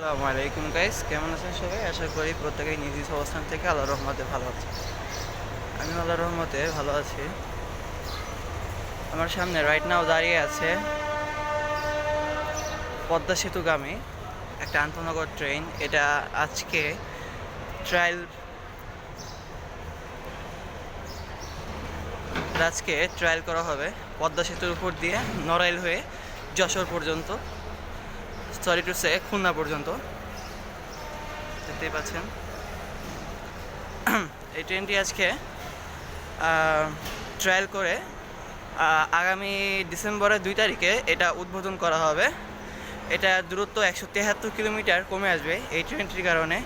আসসালামু আলাইকুম গাইস, কেমন আছেন সবাই? আশা করি প্রত্যেকেই নিজ নিজ অবস্থান থেকে আল্লাহর রহমতে ভালো আছে। আমি আল্লাহর রহমতে ভালো আছি। আমার সামনে রাইট নাও দাঁড়িয়ে আছে পদ্মা সেতুগামী একটা আন্তনগর ট্রেন। এটা আজকে ট্রায়াল ট্রায়াল করা হবে পদ্মা সেতুর উপর দিয়ে নড়াইল হয়ে যশোর পর্যন্ত, সরি টু সে খুলনা পর্যন্ত। দেখতেই পাচ্ছেন এই ট্রেনটি আজকে ট্রায়াল করে আগামী ডিসেম্বরের 2 তারিখে এটা উদ্বোধন করা হবে। এটা দূরত্ব 173 কিলোমিটার কমে আসবে এই ট্রেনটির কারণে।